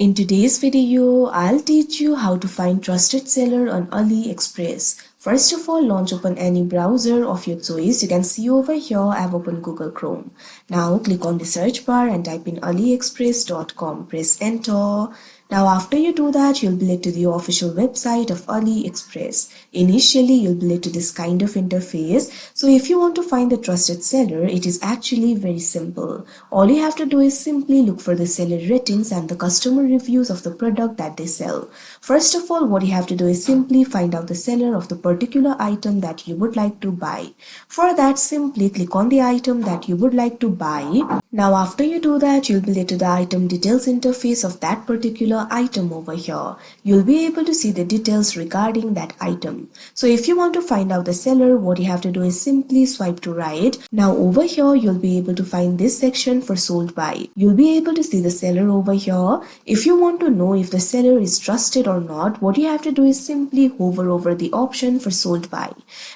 In today's video, I'll teach you how to find trusted seller on AliExpress. First of all, launch open any browser of your choice. You can see over here I've opened Google Chrome. Now click on the search bar and type in aliexpress.com. Press enter. Now after you do that, you'll be led to the official website of AliExpress. Initially, you'll be led to this kind of interface. So if you want to find the trusted seller, it is actually very simple. All you have to do is simply look for the seller ratings and the customer reviews of the product that they sell. First of all, what you have to do is simply find out the seller of the particular item that you would like to buy. For that, simply click on the item that you would like to buy. Now after you do that, you'll be led to the item details interface of that particular item over here. You'll be able to see the details regarding that item. So if you want to find out the seller, what you have to do is simply swipe to right. Now over here, you'll be able to find this section for sold by. You'll be able to see the seller over here. If you want to know if the seller is trusted or not, what you have to do is simply hover over the option for sold by.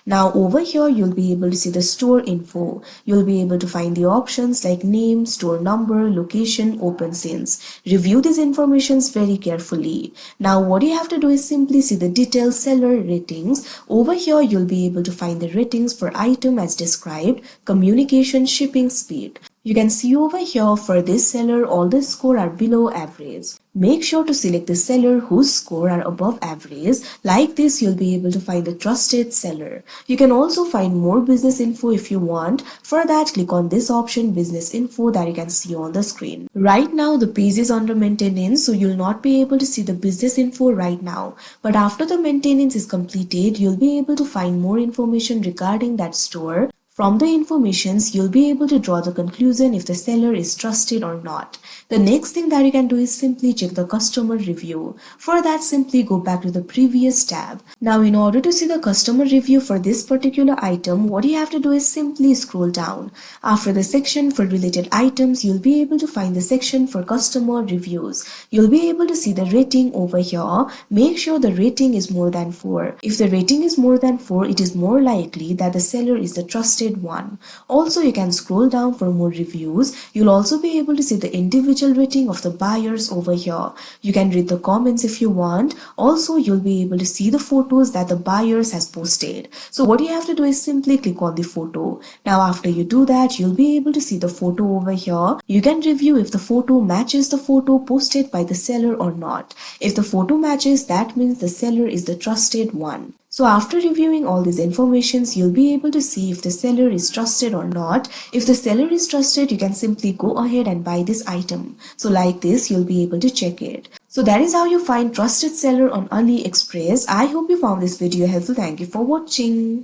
Now over here, you'll be able to see the store info. You'll be able to find the options like name, store number, location, open since. Review these informations very carefully. Now what you have to do is simply see the detailed seller ratings. Over here, you'll be able to find the ratings for item as described, communication, shipping speed. You can see over here for this seller, all the score are below average. Make sure to select the seller whose score are above average. Like this, you'll be able to find the trusted seller. You can also find more business info if you want. For that, click on this option, business info, that you can see on the screen. Right now, the page is under maintenance, so you'll not be able to see the business info right now. But after the maintenance is completed, you'll be able to find more information regarding that store. From the informations, you'll be able to draw the conclusion if the seller is trusted or not. The next thing that you can do is simply check the customer review. For that, simply go back to the previous tab. Now, in order to see the customer review for this particular item, what you have to do is simply scroll down. After the section for related items, you'll be able to find the section for customer reviews. You'll be able to see the rating over here. Make sure the rating is more than 4. If the rating is more than 4, it is more likely that the seller is the trusted one. Also, you can scroll down for more reviews. You'll also be able to see the individual rating of the buyers over here. You can read the comments if you want. Also, you'll be able to see the photos that the buyers has posted. So what you have to do is simply click on the photo. Now after you do that, you'll be able to see the photo over here. You can review if the photo matches the photo posted by the seller or not. If the photo matches, that means the seller is the trusted one. So after reviewing all these informations, you'll be able to see if the seller is trusted or not. If the seller is trusted, you can simply go ahead and buy this item. So like this, you'll be able to check it. So that is how you find trusted seller on AliExpress. I hope you found this video helpful. Thank you for watching.